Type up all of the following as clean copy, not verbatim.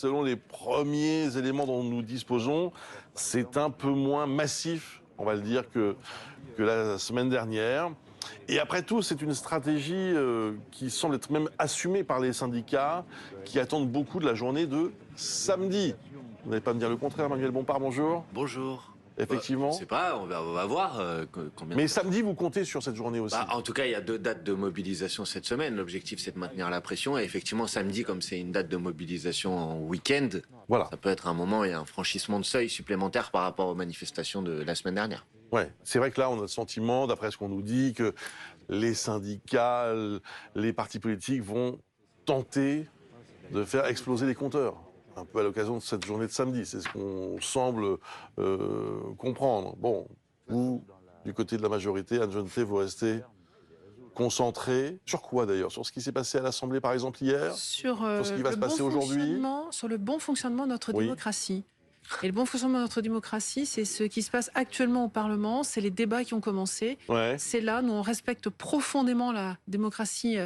selon les premiers éléments dont nous disposons, c'est un peu moins massif, on va le dire, que la semaine dernière. Et après tout, c'est une stratégie qui semble être même assumée par les syndicats, qui attendent beaucoup de la journée de samedi. Vous n'allez pas me dire le contraire, Manuel Bompard, bonjour. Bonjour. Effectivement. Je sais pas, on va voir combien. Mais samedi, vous comptez sur cette journée aussi. En tout cas, il y a 2 dates de mobilisation cette semaine. L'objectif, c'est de maintenir la pression. Et effectivement, samedi, comme c'est une date de mobilisation en week-end, voilà. Ça peut être un moment, il y a un franchissement de seuil supplémentaire par rapport aux manifestations de la semaine dernière. Ouais, c'est vrai que là, on a le sentiment, d'après ce qu'on nous dit, que les syndicats, les partis politiques vont tenter de faire exploser les compteurs. Un peu à l'occasion de cette journée de samedi. C'est ce qu'on semble comprendre. Bon, vous, du côté de la majorité, Anne Genetet, vous restez concentré sur quoi d'ailleurs? Sur ce qui s'est passé à l'Assemblée par exemple hier? Sur ce qui va se passer aujourd'hui? Sur le bon fonctionnement de notre Oui. démocratie. Et le bon fonctionnement de notre démocratie, c'est ce qui se passe actuellement au Parlement, c'est les débats qui ont commencé. Ouais. C'est là, nous on respecte profondément la démocratie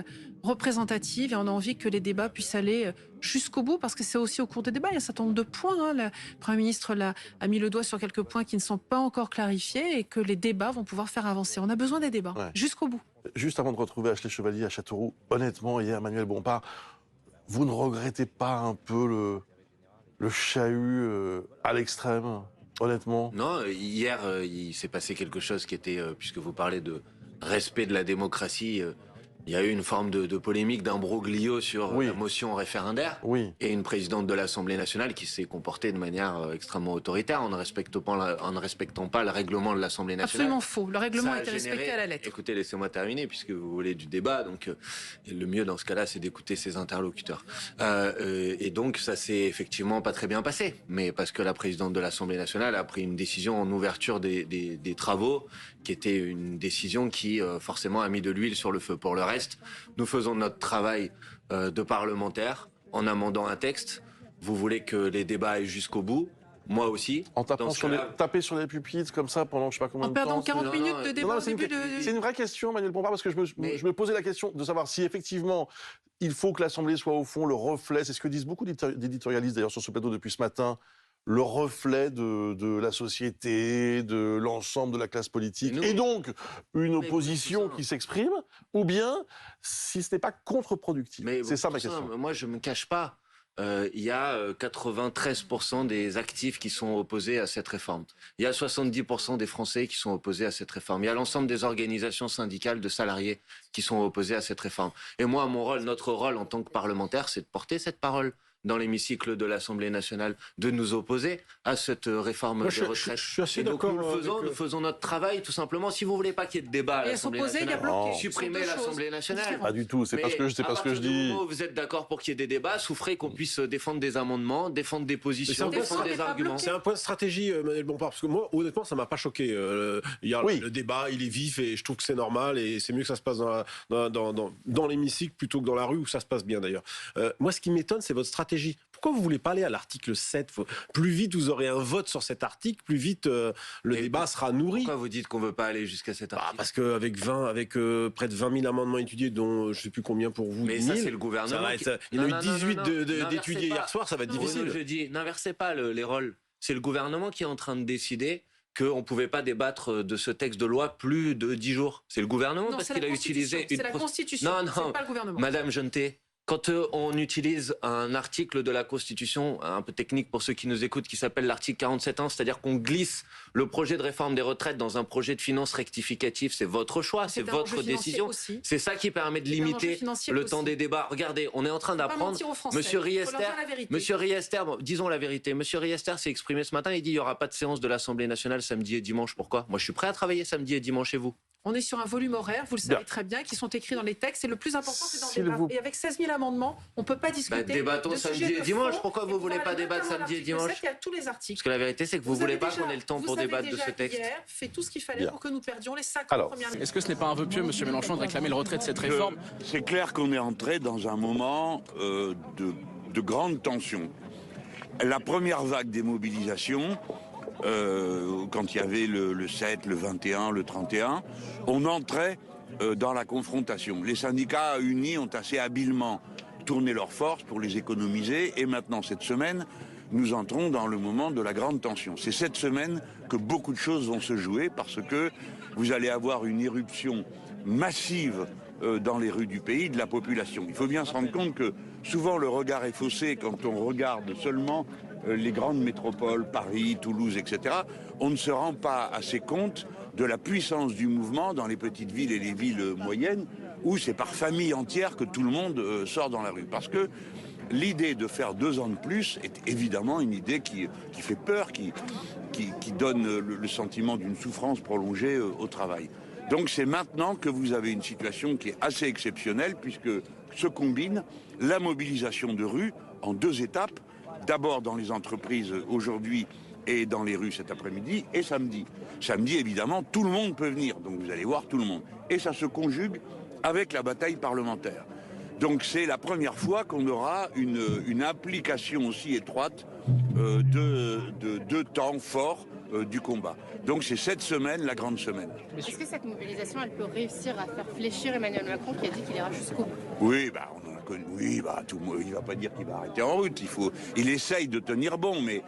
représentative et on a envie que les débats puissent aller jusqu'au bout, parce que c'est aussi au cours des débats, il y a un certain nombre de points. Le Premier ministre a mis le doigt sur quelques points qui ne sont pas encore clarifiés et que les débats vont pouvoir faire avancer. On a besoin des débats, jusqu'au bout. Juste avant de retrouver Ashley Chevalier à Châteauroux, honnêtement, hier, Manuel Bompard, vous ne regrettez pas un peu le chahut à l'extrême, honnêtement? Non, hier, il s'est passé quelque chose qui était, puisque vous parlez de respect de la démocratie, il y a eu une forme de polémique, d'imbroglio sur la motion référendaire. Oui. Et une présidente de l'Assemblée nationale qui s'est comportée de manière extrêmement autoritaire en ne respectant pas le règlement de l'Assemblée nationale. Absolument faux. Le règlement a été respecté à la lettre. Écoutez, laissez-moi terminer, puisque vous voulez du débat. Donc, le mieux dans ce cas-là, c'est d'écouter ses interlocuteurs. Et donc, ça s'est effectivement pas très bien passé. Mais parce que la présidente de l'Assemblée nationale a pris une décision en ouverture des travaux, qui était une décision qui, forcément, a mis de l'huile sur le feu. Pour le reste, nous faisons notre travail de parlementaire en amendant un texte. Vous voulez que les débats aillent jusqu'au bout. Moi aussi. En tapant taper sur les pupitres comme ça pendant je sais pas combien de temps. En perdant 40 minutes de débat au début de... C'est une vraie question, Manuel Bompard, parce que je me posais la question de savoir si effectivement il faut que l'Assemblée soit au fond le reflet, c'est ce que disent beaucoup d'éditorialistes d'ailleurs sur ce plateau depuis ce matin, le reflet de la société, de l'ensemble de la classe politique, et donc une opposition qui s'exprime, ou bien si ce n'est pas contre-productif. C'est ça ma question. Moi, je ne me cache pas. Il y a 93% des actifs qui sont opposés à cette réforme. Il y a 70% des Français qui sont opposés à cette réforme. Il y a l'ensemble des organisations syndicales de salariés qui sont opposés à cette réforme. Et moi, notre rôle en tant que parlementaire, c'est de porter cette parole dans l'hémicycle de l'Assemblée nationale, de nous opposer à cette réforme des retraites. Je suis assez d'accord. Nous faisons notre travail, tout simplement. Si vous voulez pas qu'il y ait de débat à l'Assemblée nationale, supprimez l'Assemblée nationale. Pas du tout, c'est pas ce que je dis. Où vous êtes d'accord pour qu'il y ait des débats, souffrez qu'on puisse défendre des amendements, défendre des positions, défendre des arguments. C'est un point de stratégie, Manuel Bompard, parce que moi, honnêtement, ça m'a pas choqué. Le débat, il est vif et je trouve que c'est normal et c'est mieux que ça se passe dans l'hémicycle plutôt que dans la rue, où ça se passe bien d'ailleurs. Moi, ce qui m'étonne, c'est votre stratégie. Pourquoi vous voulez pas aller à l'article 7 ? Plus vite vous aurez un vote sur cet article, plus vite le débat sera nourri. Pourquoi vous dites qu'on veut pas aller jusqu'à cet article ? Parce qu'avec près de 20 000 amendements étudiés, dont je sais plus combien pour vous. Mais 10 000, ça, c'est le gouvernement. Il y en a eu 18 d'étudiés hier soir, ça va être difficile. Je dis, n'inversez pas les rôles. C'est le gouvernement qui est en train de décider qu'on ne pouvait pas débattre de ce texte de loi plus de 10 jours. C'est le gouvernement parce qu'il a utilisé une... C'est la Constitution, c'est pas le gouvernement. Madame Genetet, quand on utilise un article de la Constitution, un peu technique pour ceux qui nous écoutent, qui s'appelle l'article 47.1, c'est-à-dire qu'on glisse le projet de réforme des retraites dans un projet de finances rectificatif, c'est votre choix, c'est votre décision. C'est ça qui permet de limiter le temps des débats. Regardez, on est en train d'apprendre. Monsieur Riester, disons la vérité, Monsieur Riester s'est exprimé ce matin, il dit il n'y aura pas de séance de l'Assemblée nationale samedi et dimanche. Pourquoi ? Moi, je suis prêt à travailler samedi et dimanche, et vous ? On est sur un volume horaire, vous le savez très bien, qui sont écrits dans les textes. Et le plus important, c'est dans le débat. Et avec 16 000 amendements, on ne peut pas discuter. Débattons samedi et dimanche. Pourquoi vous ne voulez pas débattre samedi et dimanche ? Il y a tous les articles. Parce que la vérité, c'est que vous ne voulez pas qu'on ait le temps pour débattre de ce texte. Vous avez déjà fait tout ce qu'il fallait pour que nous perdions les 50 premières minutes. Est-ce que ce n'est pas un vœu pieux, M. Mélenchon, de réclamer le retrait de cette réforme ? C'est clair qu'on est entré dans un moment de grande tension. La première vague des mobilisations, quand il y avait le 7, le 21, le 31, on entrait dans la confrontation. Les syndicats unis ont assez habilement tourner leurs forces, pour les économiser. Et maintenant, cette semaine, nous entrons dans le moment de la grande tension. C'est cette semaine que beaucoup de choses vont se jouer parce que vous allez avoir une éruption massive dans les rues du pays de la population. Il faut bien se rendre compte que souvent le regard est faussé quand on regarde seulement les grandes métropoles, Paris, Toulouse, etc. On ne se rend pas assez compte de la puissance du mouvement dans les petites villes et les villes moyennes où c'est par famille entière que tout le monde sort dans la rue. Parce que l'idée de faire 2 ans de plus est évidemment une idée qui fait peur, qui donne le sentiment d'une souffrance prolongée au travail. Donc c'est maintenant que vous avez une situation qui est assez exceptionnelle puisque se combine la mobilisation de rue en 2 étapes. D'abord dans les entreprises aujourd'hui et dans les rues cet après-midi et samedi. Samedi, évidemment, tout le monde peut venir, donc vous allez voir tout le monde. Et ça se conjugue avec la bataille parlementaire. Donc c'est la première fois qu'on aura une application aussi étroite de temps forts du combat. Donc c'est cette semaine, la grande semaine. Est-ce que cette mobilisation, elle peut réussir à faire fléchir Emmanuel Macron qui a dit qu'il ira jusqu'au bout? Oui, on en a connu. Oui, tout le monde, il ne va pas dire qu'il va arrêter en route. Il essaye de tenir bon, mais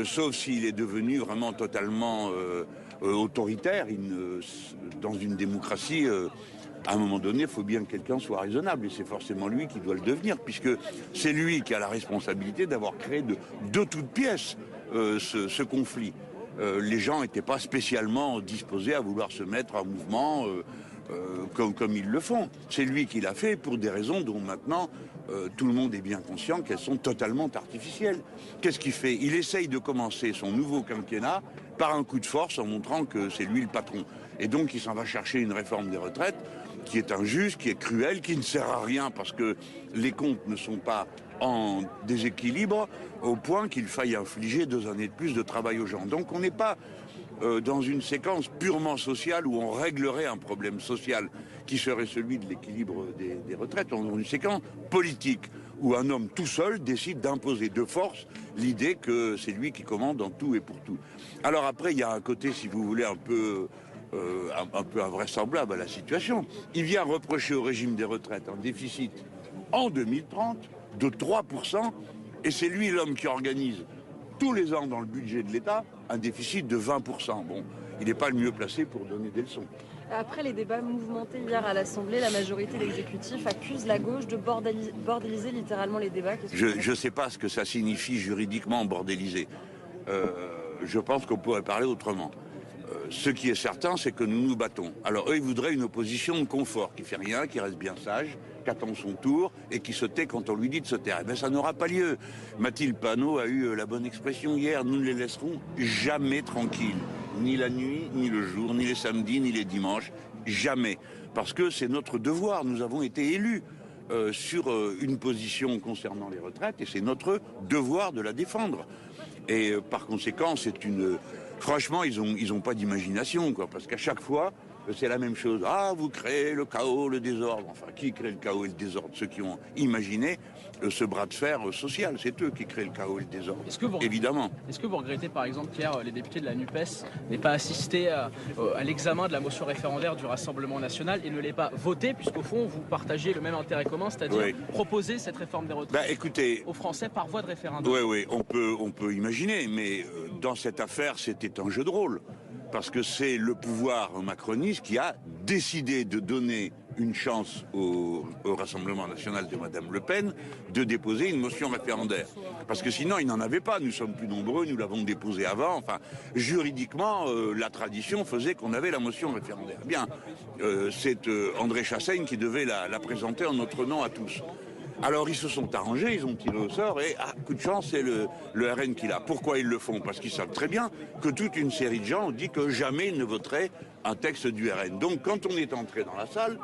sauf s'il est devenu vraiment totalement autoritaire. Dans une démocratie, à un moment donné, il faut bien que quelqu'un soit raisonnable. Et c'est forcément lui qui doit le devenir, puisque c'est lui qui a la responsabilité d'avoir créé de toutes pièces ce conflit. Les gens n'étaient pas spécialement disposés à vouloir se mettre en mouvement comme ils le font. C'est lui qui l'a fait pour des raisons dont maintenant tout le monde est bien conscient qu'elles sont totalement artificielles. Qu'est-ce qu'il fait? Il essaye de commencer son nouveau quinquennat par un coup de force en montrant que c'est lui le patron. Et donc il s'en va chercher une réforme des retraites qui est injuste, qui est cruelle, qui ne sert à rien parce que les comptes ne sont pas en déséquilibre au point qu'il faille infliger 2 années de plus de travail aux gens. Donc on n'est pas dans une séquence purement sociale où on réglerait un problème social qui serait celui de l'équilibre des retraites. On est dans une séquence politique où un homme tout seul décide d'imposer de force l'idée que c'est lui qui commande en tout et pour tout. Alors après, il y a un côté, si vous voulez, un peu invraisemblable à la situation. Il vient reprocher au régime des retraites un déficit en 2030 de 3%, et c'est lui l'homme qui organise tous les ans dans le budget de l'État un déficit de 20%. Bon, il n'est pas le mieux placé pour donner des leçons. Après les débats mouvementés hier à l'Assemblée, la majorité de l'exécutif accuse la gauche de bordéliser littéralement les débats. Je ne sais pas ce que ça signifie juridiquement bordéliser. Je pense qu'on pourrait parler autrement. Ce qui est certain, c'est que nous nous battons. Alors eux, ils voudraient une opposition de confort, qui fait rien, qui reste bien sage, qui attend son tour et qui se tait quand on lui dit de se taire. Eh bien, ça n'aura pas lieu. Mathilde Panot a eu la bonne expression hier. Nous ne les laisserons jamais tranquilles. Ni la nuit, ni le jour, ni les samedis, ni les dimanches. Jamais. Parce que c'est notre devoir. Nous avons été élus sur une position concernant les retraites et c'est notre devoir de la défendre. Et par conséquent, c'est une... Franchement, ils ont pas d'imagination, quoi, parce qu'à chaque fois, c'est la même chose. Ah, vous créez le chaos, le désordre. Enfin, qui crée le chaos et le désordre? Ceux qui ont imaginé ce bras de fer social. C'est eux qui créent le chaos et le désordre, évidemment. Est-ce que vous regrettez, par exemple, qu'hier, les députés de la NUPES n'aient pas assisté à l'examen de la motion référendaire du Rassemblement national et ne l'aient pas votée, puisqu'au fond, vous partagez le même intérêt commun, c'est-à-dire proposer cette réforme des retraites aux Français par voie de référendum? Oui, on peut imaginer, mais dans cette affaire, c'était un jeu de rôle. Parce que c'est le pouvoir macroniste qui a décidé de donner une chance au Rassemblement national de Mme Le Pen de déposer une motion référendaire. Parce que sinon, il n'en avait pas. Nous sommes plus nombreux, nous l'avons déposée avant. Enfin, juridiquement, la tradition faisait qu'on avait la motion référendaire. Bien, c'est André Chassaigne qui devait la présenter en notre nom à tous. Alors ils se sont arrangés, ils ont tiré au sort et, coup de chance, c'est le RN qui l'a. Pourquoi ils le font? Parce qu'ils savent très bien que toute une série de gens ont dit que jamais ils ne voteraient un texte du RN. Donc quand on est entré dans la salle,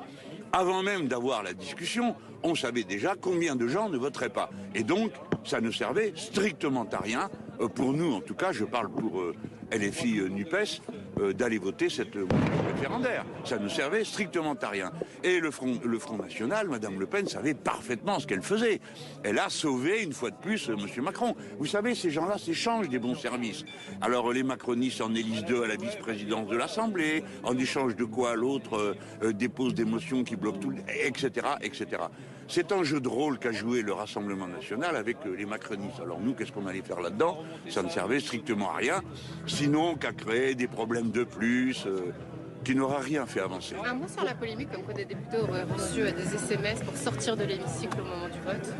avant même d'avoir la discussion, on savait déjà combien de gens ne voteraient pas. Et donc, ça ne servait strictement à rien, pour nous en tout cas, je parle pour LFI NUPES, d'aller voter cette motion. référendaire. Ça ne servait strictement à rien. Et le Front National, Madame Le Pen savait parfaitement ce qu'elle faisait. Elle a sauvé, une fois de plus, M. Macron. Vous savez, ces gens-là s'échangent des bons services. Alors, les macronistes en élisent 2 à la vice-présidence de l'Assemblée, en échange de quoi l'autre dépose des motions qui bloquent tout, etc., etc. C'est un jeu de rôle qu'a joué le Rassemblement national avec les macronistes. Alors nous, qu'est-ce qu'on allait faire là-dedans? Ça ne servait strictement à rien, sinon qu'à créer des problèmes de plus qui n'aura rien fait avancer. Un mot sur la polémique, comme quoi des députés auraient reçu des SMS pour sortir de l'hémicycle au moment du vote.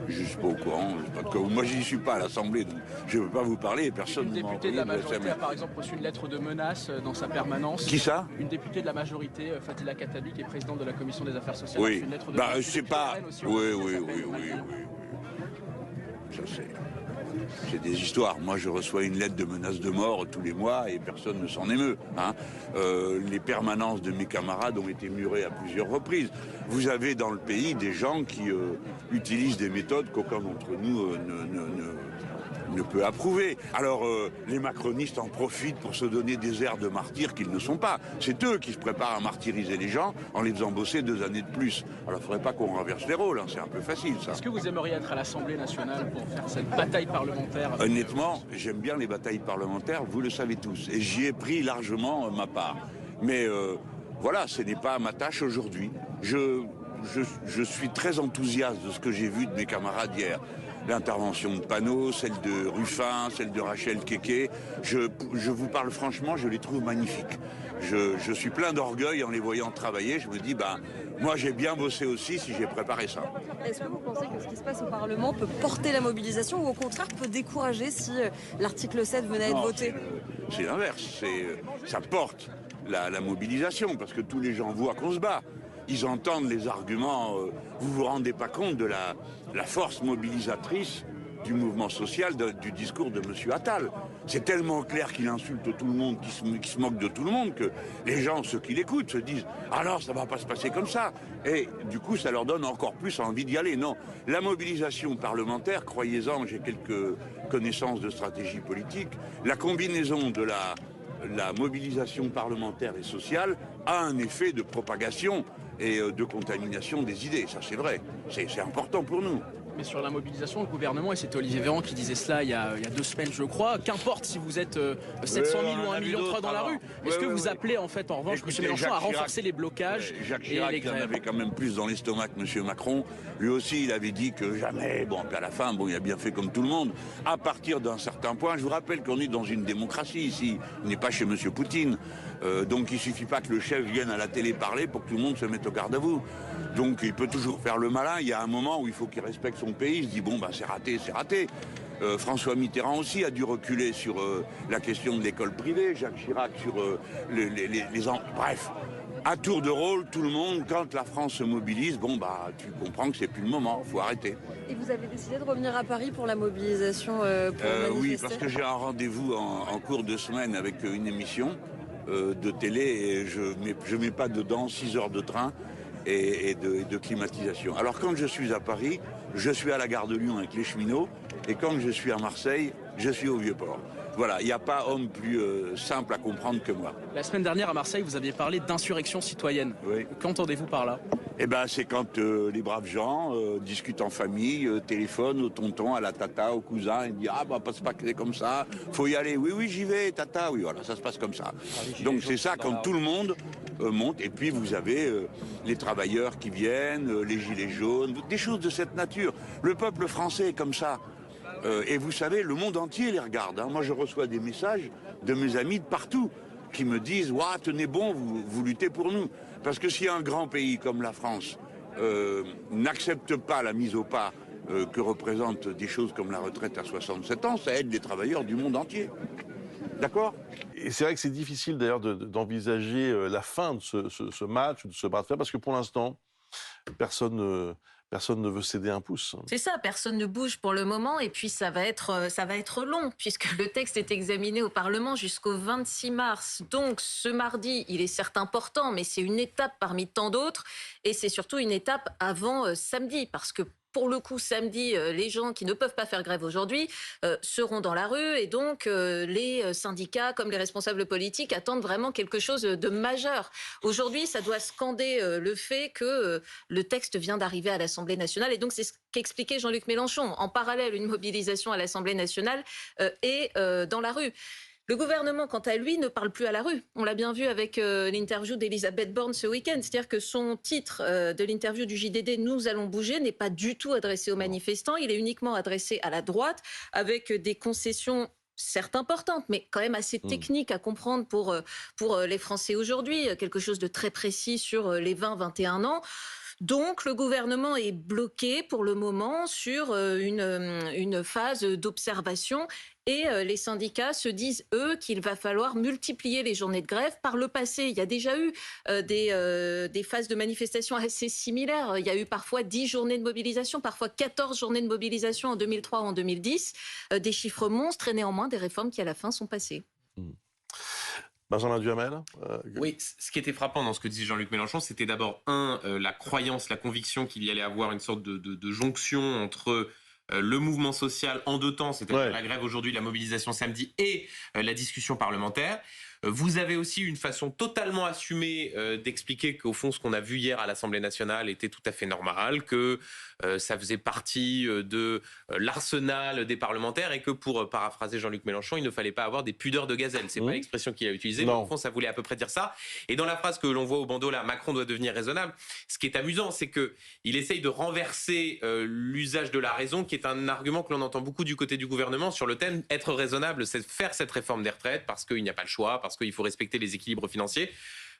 Je ne suis pas au courant. Moi, je n'y suis pas à l'Assemblée, donc je ne peux pas vous parler. Personne ne m'a envoyé. Une députée de la majorité SMS. a par exemple reçu une lettre de menace dans sa permanence. Qui ça? Une députée de la majorité, Fatila Katabi, qui est présidente de la Commission des Affaires sociales. Oui. Une lettre de Bah, menace. c'est pas. Oui. Ça, c'est des histoires. Moi, je reçois une lettre de menace de mort tous les mois et personne ne s'en émeut. Hein. Les permanences de mes camarades ont été murées à plusieurs reprises. Vous avez dans le pays des gens qui utilisent des méthodes qu'aucun d'entre nous ne peut approuver. Alors, les macronistes en profitent pour se donner des airs de martyrs qu'ils ne sont pas. C'est eux qui se préparent à martyriser les gens en les faisant bosser 2 années de plus. Alors, il ne faudrait pas qu'on renverse les rôles, hein. C'est un peu facile, ça. Est-ce que vous aimeriez être à l'Assemblée nationale pour faire cette bataille parlementaire? Honnêtement, j'aime bien les batailles parlementaires, vous le savez tous. Et j'y ai pris largement ma part. Mais voilà, ce n'est pas ma tâche aujourd'hui. Je suis très enthousiaste de ce que j'ai vu de mes camarades hier. L'intervention de Panot, celle de Ruffin, celle de Rachel Keke. Je vous parle franchement, je les trouve magnifiques. Je suis plein d'orgueil en les voyant travailler. Je me dis, moi j'ai bien bossé aussi si j'ai préparé ça. Est-ce que vous pensez que ce qui se passe au Parlement peut porter la mobilisation ou au contraire peut décourager si l'article 7 venait à être voté? C'est l'inverse. Ça porte la mobilisation parce que tous les gens voient qu'on se bat. Ils entendent les arguments. Vous vous rendez pas compte de la force mobilisatrice du mouvement social, du discours de M. Attal. C'est tellement clair qu'il insulte tout le monde, qu'il se moque de tout le monde, que les gens, ceux qui l'écoutent, se disent « Ah non, ça va pas se passer comme ça ». Et du coup, ça leur donne encore plus envie d'y aller. Non, la mobilisation parlementaire, croyez-en, j'ai quelques connaissances de stratégie politique, la combinaison de la mobilisation parlementaire et sociale a un effet de propagation et de contamination des idées. Ça, c'est vrai. C'est important pour nous. Mais sur la mobilisation, le gouvernement, et c'était Olivier Véran qui disait cela il y a 2 semaines, je crois, qu'importe si vous êtes 700 000 ou 1,3 million dans la rue, est-ce que vous appelez en fait, en revanche, M. Mélenchon à renforcer les blocages Jacques Chirac, et les grèves? il en avait quand même plus dans l'estomac que M. Macron. Lui aussi, il avait dit que jamais, puis à la fin, il a bien fait comme tout le monde. À partir d'un certain point, je vous rappelle qu'on est dans une démocratie ici, on n'est pas chez M. Poutine. Donc il ne suffit pas que le chef vienne à la télé parler pour que tout le monde se mette au garde à vous. Donc il peut toujours faire le malin. Il y a un moment où il faut qu'il respecte son pays. Il se dit c'est raté, c'est raté. François Mitterrand aussi a dû reculer sur la question de l'école privée. Jacques Chirac sur les enfants. Bref, à tour de rôle, tout le monde, quand la France se mobilise, tu comprends que c'est plus le moment. Il faut arrêter. Et vous avez décidé de revenir à Paris pour la mobilisation pour manifester? Oui, parce que j'ai un rendez-vous en cours de semaine avec une émission de télé et je mets pas dedans 6 heures de train et de climatisation. Alors quand je suis à Paris, je suis à la gare de Lyon avec les cheminots et quand je suis à Marseille, je suis au Vieux-Port. Voilà, il n'y a pas homme plus simple à comprendre que moi. La semaine dernière à Marseille, vous aviez parlé d'insurrection citoyenne. Oui. Qu'entendez-vous par là? C'est quand les braves gens discutent en famille, téléphonent au tonton, à la tata, au cousin, et disent pas se passer comme ça, faut y aller. Oui, j'y vais, tata, oui, voilà, ça se passe comme ça. Donc c'est ça quand tout le monde monte, et puis vous avez les travailleurs qui viennent, les gilets jaunes, des choses de cette nature. Le peuple français est comme ça. Et vous savez, le monde entier les regarde. Moi, je reçois des messages de mes amis de partout qui me disent « tenez bon, vous luttez pour nous ». Parce que si un grand pays comme la France n'accepte pas la mise au pas que représentent des choses comme la retraite à 67 ans, ça aide les travailleurs du monde entier. D'accord? Et c'est vrai que c'est difficile d'ailleurs d'envisager la fin de ce match, de ce bras de fer, parce que pour l'instant, personne ne veut céder un pouce. C'est ça, personne ne bouge pour le moment et puis ça va être long puisque le texte est examiné au Parlement jusqu'au 26 mars. Donc ce mardi, il est certes important, mais c'est une étape parmi tant d'autres et c'est surtout une étape avant samedi parce que pour le coup, samedi, les gens qui ne peuvent pas faire grève aujourd'hui seront dans la rue et donc les syndicats comme les responsables politiques attendent vraiment quelque chose de majeur. Aujourd'hui, ça doit scander le fait que le texte vient d'arriver à l'Assemblée nationale et donc c'est ce qu'expliquait Jean-Luc Mélenchon. En parallèle, une mobilisation à l'Assemblée nationale et dans la rue. Le gouvernement, quant à lui, ne parle plus à la rue. On l'a bien vu avec l'interview d'Elisabeth Borne ce week-end. C'est-à-dire que son titre de l'interview du JDD « Nous allons bouger » n'est pas du tout adressé aux manifestants. Il est uniquement adressé à la droite, avec des concessions certes importantes, mais quand même assez techniques à comprendre pour les Français aujourd'hui. Quelque chose de très précis sur les 20-21 ans. Donc, le gouvernement est bloqué pour le moment sur une phase d'observation et les syndicats se disent, eux, qu'il va falloir multiplier les journées de grève. Par le passé, il y a déjà eu des phases de manifestation assez similaires. Il y a eu parfois 10 journées de mobilisation, parfois 14 journées de mobilisation en 2003 ou en 2010. Des chiffres monstres et néanmoins des réformes qui, à la fin, sont passées. Benjamin Duhamel Oui, ce qui était frappant dans ce que disait Jean-Luc Mélenchon, c'était d'abord, la croyance, la conviction qu'il y allait avoir une sorte de jonction entre le mouvement social en deux temps, c'est-à-dire la grève aujourd'hui, la mobilisation samedi et la discussion parlementaire. Vous avez aussi une façon totalement assumée d'expliquer qu'au fond, ce qu'on a vu hier à l'Assemblée nationale était tout à fait normal, que ça faisait partie de l'arsenal des parlementaires et que, pour paraphraser Jean-Luc Mélenchon, il ne fallait pas avoir des pudeurs de gazelle. C'est pas l'expression qu'il a utilisée, mais au fond, ça voulait à peu près dire ça. Et dans la phrase que l'on voit au bandeau là, Macron doit devenir raisonnable, ce qui est amusant, c'est qu'il essaye de renverser l'usage de la raison, qui est un argument que l'on entend beaucoup du côté du gouvernement sur le thème être raisonnable, c'est faire cette réforme des retraites parce qu'il n'y a pas le choix, parce qu'il faut respecter les équilibres financiers.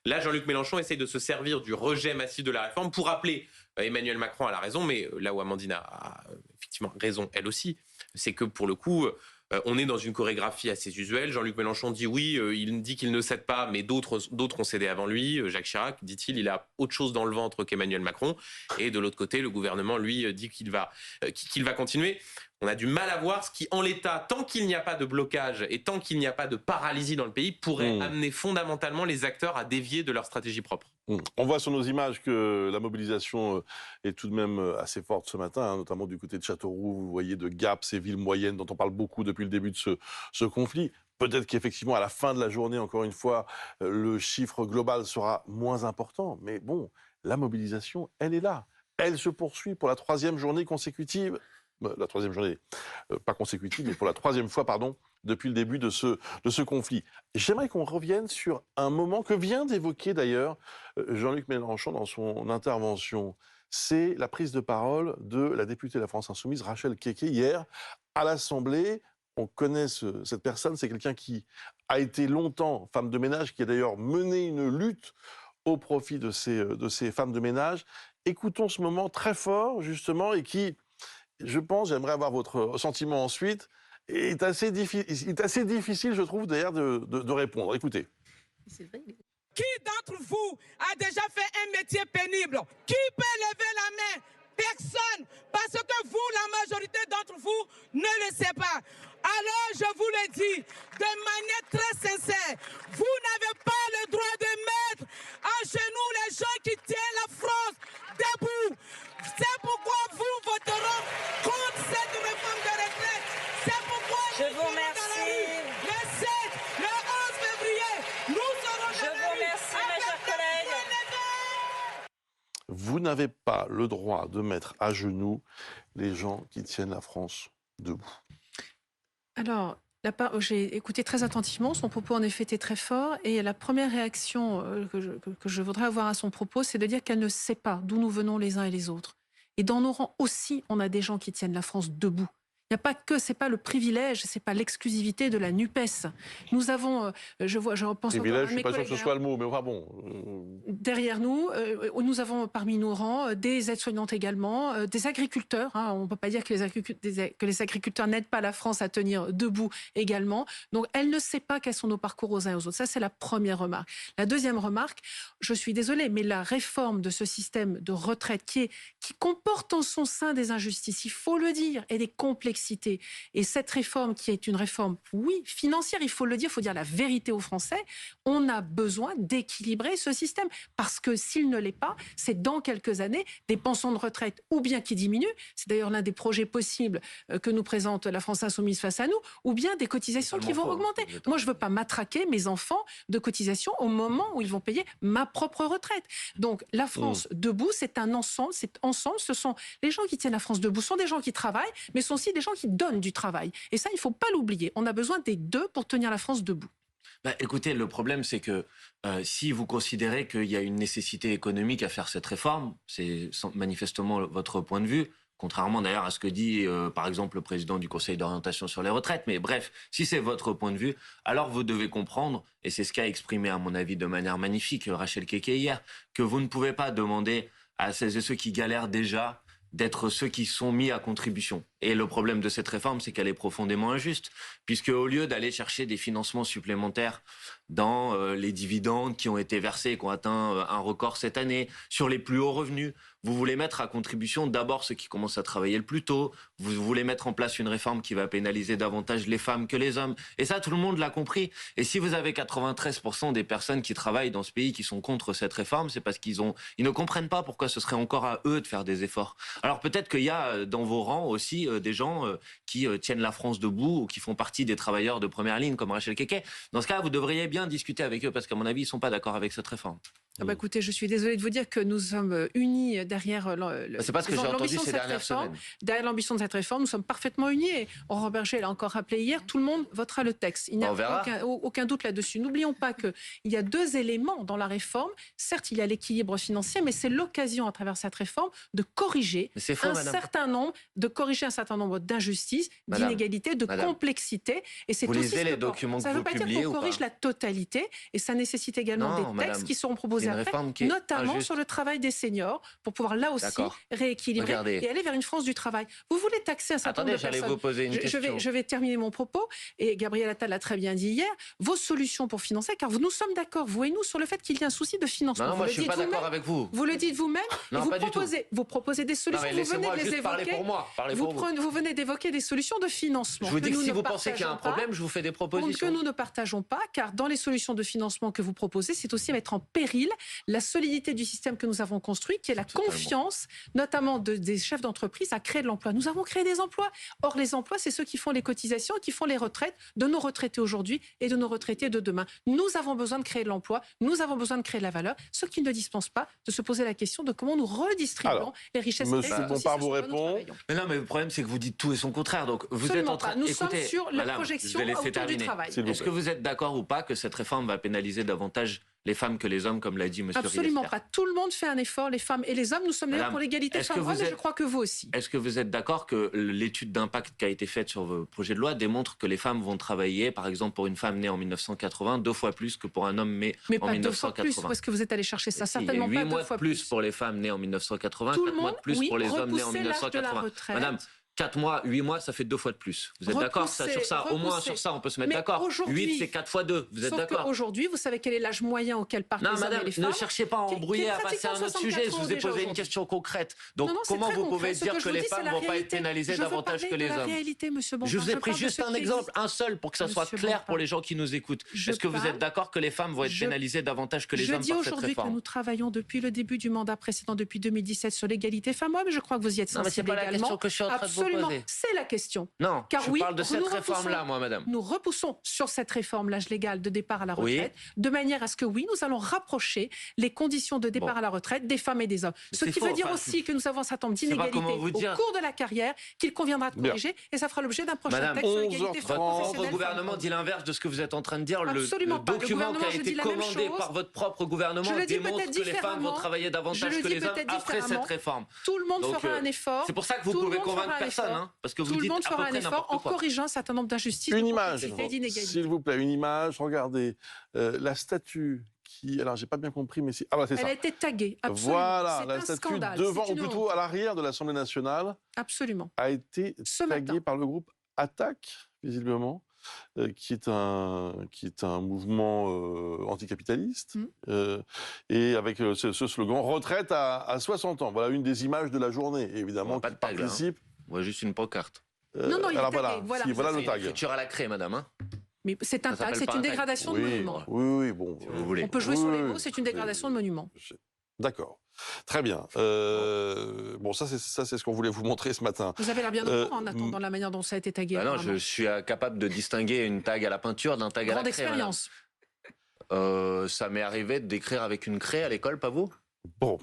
Là, Jean-Luc Mélenchon essaye de se servir du rejet massif de la réforme pour appeler Emmanuel Macron à la raison, mais là où Amandine a effectivement raison, elle aussi, c'est que pour le coup, on est dans une chorégraphie assez usuelle. Jean-Luc Mélenchon dit oui, il dit qu'il ne cède pas, mais d'autres ont cédé avant lui. Jacques Chirac, dit-il, il a autre chose dans le ventre qu'Emmanuel Macron. Et de l'autre côté, le gouvernement, lui, dit qu'il va continuer. On a du mal à voir ce qui, en l'état, tant qu'il n'y a pas de blocage et tant qu'il n'y a pas de paralysie dans le pays, pourrait amener fondamentalement les acteurs à dévier de leur stratégie propre. On voit sur nos images que la mobilisation est tout de même assez forte ce matin, notamment du côté de Châteauroux. Vous voyez de Gap, ces villes moyennes dont on parle beaucoup depuis le début de ce conflit. Peut-être qu'effectivement, à la fin de la journée, encore une fois, le chiffre global sera moins important. Mais bon, la mobilisation, elle est là. Elle se poursuit pour la 3e journée consécutive. La 3e journée, pas consécutive, mais pour la 3e fois, pardon, depuis le début de ce conflit. J'aimerais qu'on revienne sur un moment que vient d'évoquer d'ailleurs Jean-Luc Mélenchon dans son intervention. C'est la prise de parole de la députée de la France Insoumise, Rachel Keke, hier à l'Assemblée. On connaît cette personne, c'est quelqu'un qui a été longtemps femme de ménage, qui a d'ailleurs mené une lutte au profit de ces femmes de ménage. Écoutons ce moment très fort, justement, et qui, je pense, j'aimerais avoir votre sentiment ensuite, est assez difficile, je trouve, d'ailleurs, de répondre. Écoutez. Qui d'entre vous a déjà fait un métier pénible? Qui peut lever la main? Personne, parce que vous, la majorité d'entre vous, ne le savez pas. Alors, je vous le dis, de manière très sincère, vous n'avez pas le droit de mettre à genoux les gens qui tiennent la France debout. C'est pourquoi vous voterez contre cette réforme de retraite. C'est pourquoi je vous remercie. Le 7, le 11 février, nous serons je vous remercie, mes chers collègues. Vous n'avez pas le droit de mettre à genoux les gens qui tiennent la France debout. Alors, j'ai écouté très attentivement, son propos en effet était très fort, et la première réaction que je voudrais avoir à son propos, c'est de dire qu'elle ne sait pas d'où nous venons les uns et les autres. Et dans nos rangs aussi, on a des gens qui tiennent la France debout. Il n'y a pas que, c'est pas le privilège, c'est pas l'exclusivité de la NUPES. Nous avons, je pense... Privilège, je ne suis pas sûr que ce soit le mot, mais enfin bon... Derrière nous, nous avons parmi nos rangs des aides-soignantes également, des agriculteurs. On ne peut pas dire que les agriculteurs n'aident pas la France à tenir debout également. Donc, elle ne sait pas quels sont nos parcours aux uns et aux autres. Ça, c'est la première remarque. La deuxième remarque, je suis désolée, mais la réforme de ce système de retraite qui comporte en son sein des injustices, il faut le dire, et des complexités, complexité. Et cette réforme, qui est une réforme, oui, financière, il faut le dire, il faut dire la vérité aux Français, on a besoin d'équilibrer ce système. Parce que s'il ne l'est pas, c'est dans quelques années des pensions de retraite ou bien qui diminuent, c'est d'ailleurs l'un des projets possibles que nous présente la France Insoumise face à nous, ou bien des cotisations qui vont augmenter. Moi, je ne veux pas matraquer mes enfants de cotisations au moment où ils vont payer ma propre retraite. Donc, la France debout, c'est un ensemble, ce sont les gens qui tiennent la France debout, sont des gens qui travaillent, mais sont aussi des gens qui donnent du travail. Et ça, il ne faut pas l'oublier. On a besoin des deux pour tenir la France debout. Bah, écoutez, le problème, c'est que si vous considérez qu'il y a une nécessité économique à faire cette réforme, c'est manifestement votre point de vue, contrairement d'ailleurs à ce que dit par exemple le président du Conseil d'orientation sur les retraites. Mais bref, si c'est votre point de vue, alors vous devez comprendre, et c'est ce qu'a exprimé à mon avis de manière magnifique Rachel Keke hier, que vous ne pouvez pas demander à celles et ceux qui galèrent déjà d'être ceux qui sont mis à contribution. Et le problème de cette réforme, c'est qu'elle est profondément injuste, puisque au lieu d'aller chercher des financements supplémentaires dans les dividendes qui ont été versés et qui ont atteint un record cette année, sur les plus hauts revenus, vous voulez mettre à contribution d'abord ceux qui commencent à travailler le plus tôt, vous voulez mettre en place une réforme qui va pénaliser davantage les femmes que les hommes. Et ça, tout le monde l'a compris. Et si vous avez 93% des personnes qui travaillent dans ce pays qui sont contre cette réforme, c'est parce ils ne comprennent pas pourquoi ce serait encore à eux de faire des efforts. Alors peut-être qu'il y a dans vos rangs aussi des gens qui tiennent la France debout ou qui font partie des travailleurs de première ligne comme Rachel Keke. Dans ce cas, vous devriez bien discuter avec eux parce qu'à mon avis, ils ne sont pas d'accord avec cette réforme. Ah bah écoutez, je suis désolée de vous dire que nous sommes unis derrière c'est pas ce que j'ai entendu ces dernières semaines. Derrière l'ambition de cette réforme, nous sommes parfaitement unis. Et Aurore Berger l'a encore rappelé hier, tout le monde votera le texte. Il n'y a aucun doute là-dessus. N'oublions pas qu'il y a deux éléments dans la réforme. Certes, il y a l'équilibre financier, mais c'est l'occasion à travers cette réforme de corriger un certain nombre d'injustices, d'inégalités, de complexités. Et c'est aussi lisez les documents que vous publiez. Ça ne veut pas dire qu'on corrige la totalité. Et ça nécessite également des textes qui seront proposés après, notamment sur le travail des seniors, pour pouvoir là aussi rééquilibrer et aller vers une France du travail. Vous voulez taxer un certain nombre de personnes. Vous poser une question. Je vais terminer mon propos, et Gabriel Attal l'a très bien dit hier, vos solutions pour financer, car nous sommes d'accord, vous et nous, sur le fait qu'il y a un souci de financement. Non, moi je ne suis pas d'accord avec vous. Vous le dites vous-même, et vous proposez des solutions, vous venez de les évoquer. Vous venez d'évoquer des solutions de financement. Je vous dis que si vous pensez qu'il y a un problème, je vous fais des propositions. Que nous ne partageons pas, car dans les solutions de financement que vous proposez, c'est aussi mettre en péril la solidité du système que nous avons construit, qui est la confiance, notamment des chefs d'entreprise, à créer de l'emploi. Nous avons créé des emplois. Or, les emplois, c'est ceux qui font les cotisations, qui font les retraites de nos retraités aujourd'hui et de nos retraités de demain. Nous avons besoin de créer de l'emploi, nous avons besoin de créer de la valeur, ce qui ne dispense pas de se poser la question de comment nous redistribuons les richesses. Monsieur Bompard vous répond. Mais non, mais le problème, c'est que vous dites tout et son contraire. Donc, vous êtes en train... Nous sommes sur la projection autour du travail. Est-ce que vous êtes d'accord ou pas que cette réforme va pénaliser davantage les femmes que les hommes, comme l'a dit M. Absolument pas. Tout le monde fait un effort, les femmes et les hommes. Nous sommes d'ailleurs pour l'égalité femmes-hommes, et je crois que vous aussi. Est-ce que vous êtes d'accord que l'étude d'impact qui a été faite sur vos projets de loi démontre que les femmes vont travailler, par exemple, pour une femme née en 1980, 2 fois plus que pour un homme né en 1980? Mais pas 2 fois plus. Où est-ce que vous êtes allé chercher ça? Certainement pas 2 fois plus. 8 mois de plus pour les femmes nées en 1980, 4 mois de plus pour les hommes nés en 1980. Madame, 4 mois, 8 mois, ça fait 2 fois de plus. Vous êtes d'accord sur ça? Au moins sur ça, on peut se mettre d'accord. 8, c'est 4 fois 2. Vous êtes d'accord? Aujourd'hui, vous savez quel est l'âge moyen auquel partent les hommes et les femmes? Ne cherchez pas à embrouiller, à passer à un autre sujet. Je vous ai posé une question concrète. Donc, comment vous pouvez dire que les femmes ne vont pas être pénalisées davantage que les hommes? Je vous ai pris juste un exemple, un seul, pour que ça soit clair pour les gens qui nous écoutent. Est-ce que vous êtes d'accord que les femmes vont être pénalisées davantage que les hommes par cette réforme? Je dis aujourd'hui que nous travaillons depuis le début du mandat précédent, depuis 2017, sur l'égalité femmes-hommes. Je crois que vous y êtes sensible également. C'est pas la question que je suis en train de vous poser. C'est la question. Non, je parle de cette réforme-là, moi, madame. Nous repoussons sur cette réforme l'âge légal de départ à la retraite, de manière à ce que, nous allons rapprocher les conditions de départ à la retraite des femmes et des hommes. Ce qui veut dire aussi que nous avons un certain nombre d'inégalités au cours de la carrière qu'il conviendra de corriger, et ça fera l'objet d'un prochain texte sur l'égalité professionnelle. Votre gouvernement dit l'inverse de ce que vous êtes en train de dire. Le document qui a été commandé par votre propre gouvernement démontre que les femmes vont travailler davantage que les hommes après cette réforme. Tout le monde fera un effort. C'est pour ça que vous pouvez convaincre personne, parce que vous tout le monde fera un effort en corrigeant un certain nombre d'injustices. Une image, s'il vous plaît, une image. Regardez la statue qui. Alors, j'ai pas bien compris, mais c'est. Ah, bah, c'est ça. Elle a été taguée. Absolument. Voilà, la statue devant, ou plutôt à l'arrière de l'Assemblée nationale. Absolument. A été taguée par le groupe Attaque, visiblement. Qui est un mouvement anticapitaliste, et avec ce slogan « Retraite à 60 ans ». Voilà une des images de la journée, évidemment, qui participe. Moi, juste une pancarte. Non, non, il est alors tagué, voilà. Si, voilà C'est le une tag. écriture à la craie, madame. Hein. Mais c'est un Ça tag, s'appelle c'est pas une un tag. dégradation de Oui, monument. oui, bon. Si vous voulez. On peut jouer sur les Oui, mots, c'est une dégradation de monument. D'accord. Très bien. Bon, ça, c'est ce qu'on voulait vous montrer ce matin. Vous avez l'air bien au courant en attendant la manière dont ça a été tagué. Bah non, apparemment. je suis capable de distinguer une tag à la peinture d'un tag à la Grande craie. madame. expérience. Ça m'est arrivé d'écrire avec une craie à l'école, pas vous? Bon.